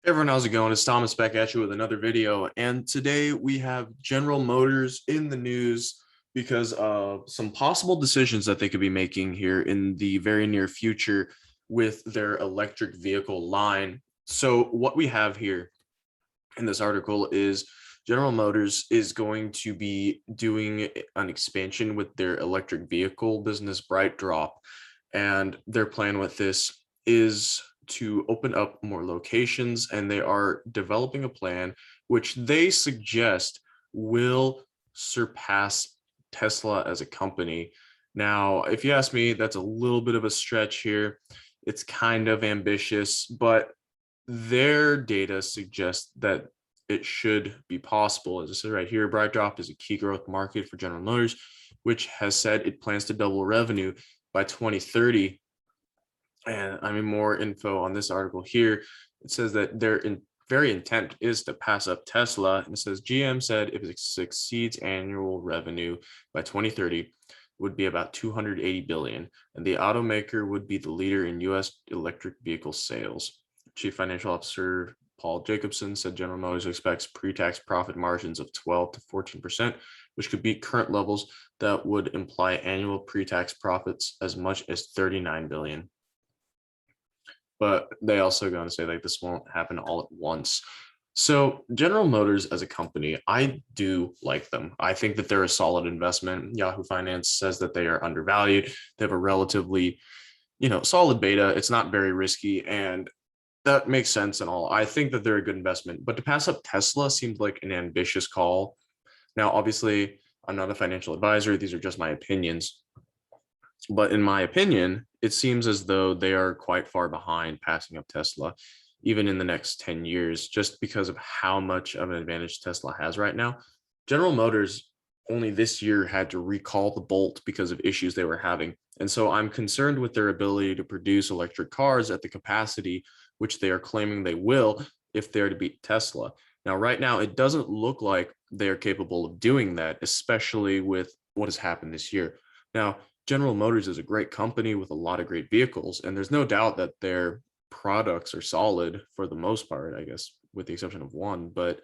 Hey everyone, how's it going? It's Thomas back at you with another video. And today we have General Motors in the news because of some possible decisions that they could be making here in the very near future with their electric vehicle line. So what we have here in this article is General Motors is going to be doing an expansion with their electric vehicle business, BrightDrop. And their plan with this is to open up more locations, and they are developing a plan which they suggest will surpass Tesla as a company. Now, if you ask me, that's a little bit of a stretch here. It's kind of ambitious, but their data suggests that it should be possible. As I said right here, BrightDrop is a key growth market for General Motors, which has said it plans to double revenue by 2030. And I mean, more info on this article here. It says that their very intent is to pass up Tesla. And it says GM said if it succeeds annual revenue by 2030 would be about 280 billion, and the automaker would be the leader in US electric vehicle sales. Chief Financial Officer Paul Jacobson said General Motors expects pre-tax profit margins of 12 to 14%, which could beat current levels. That would imply annual pre-tax profits as much as 39 billion. But they also going to say like this won't happen all at once. So General Motors as a company, I do like them. I think that they're a solid investment. Yahoo Finance says that they are undervalued. They have a relatively, solid beta. It's not very risky, and that makes sense and all. I think that they're a good investment, but to pass up Tesla seemed like an ambitious call. Now, obviously, I'm not a financial advisor. These are just my opinions. But in my opinion, it seems as though they are quite far behind passing up Tesla, even in the next 10 years, just because of how much of an advantage Tesla has right now. General Motors only this year had to recall the Bolt because of issues they were having. And so I'm concerned with their ability to produce electric cars at the capacity which they are claiming they will if they're to beat Tesla. Now, right now, it doesn't look like they are capable of doing that, especially with what has happened this year. Now, General Motors is a great company with a lot of great vehicles, and there's no doubt that their products are solid for the most part, I guess, with the exception of one, but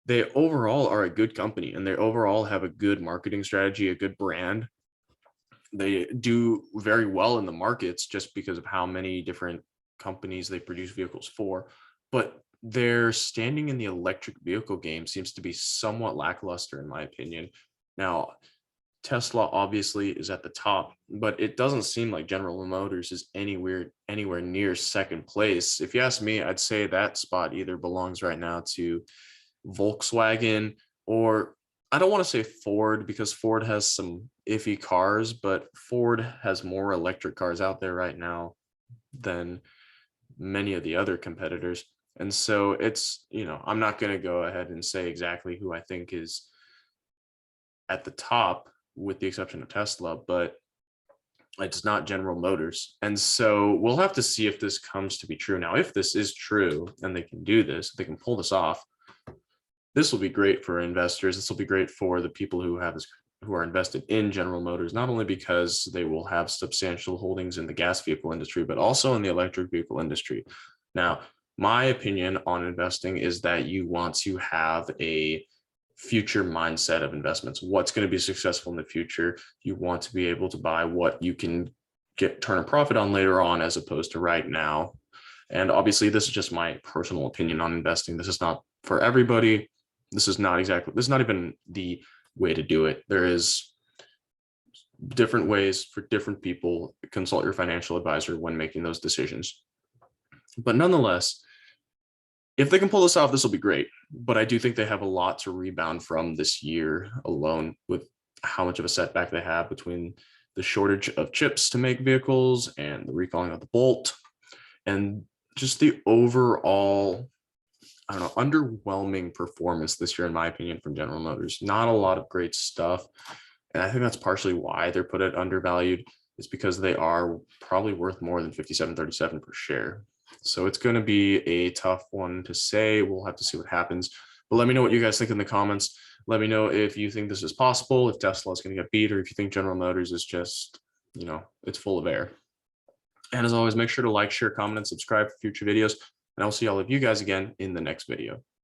they overall are a good company and they overall have a good marketing strategy, a good brand. They do very well in the markets just because of how many different companies they produce vehicles for, but their standing in the electric vehicle game seems to be somewhat lackluster in my opinion. Now, Tesla obviously is at the top, but it doesn't seem like General Motors is anywhere near second place. If you ask me, I'd say that spot either belongs right now to Volkswagen, or I don't want to say Ford because Ford has some iffy cars, but Ford has more electric cars out there right now than many of the other competitors. And so it's, I'm not going to go ahead and say exactly who I think is at the top with the exception of Tesla, but it's not General Motors. And so we'll have to see if this comes to be true. Now, if this is true and they can do this, they can pull this off, this will be great for investors. This will be great for the people who are invested in General Motors, not only because they will have substantial holdings in the gas vehicle industry, but also in the electric vehicle industry. Now, my opinion on investing is that you want to have a future mindset of investments. What's going to be successful in the future? You want to be able to buy what you can turn a profit on later on, as opposed to right now. And obviously, this is just my personal opinion on investing. This is not for everybody. This is not even the way to do it. There is different ways for different people. Consult your financial advisor when making those decisions. But nonetheless, if they can pull this off, this will be great. But I do think they have a lot to rebound from this year alone, with how much of a setback they have between the shortage of chips to make vehicles and the recalling of the Bolt, and just the overall, I don't know, underwhelming performance this year, in my opinion, from General Motors. Not a lot of great stuff. And I think that's partially why they're put at undervalued, is because they are probably worth more than 57.37 per share. So it's going to be a tough one to say. We'll have to see what happens. But let me know what you guys think in the comments. Let me know if you think this is possible, if Tesla is going to get beat, or if you think General Motors is just, it's full of air. And as always, make sure to like, share, comment, and subscribe for future videos. and I'll see all of you guys again in the next video.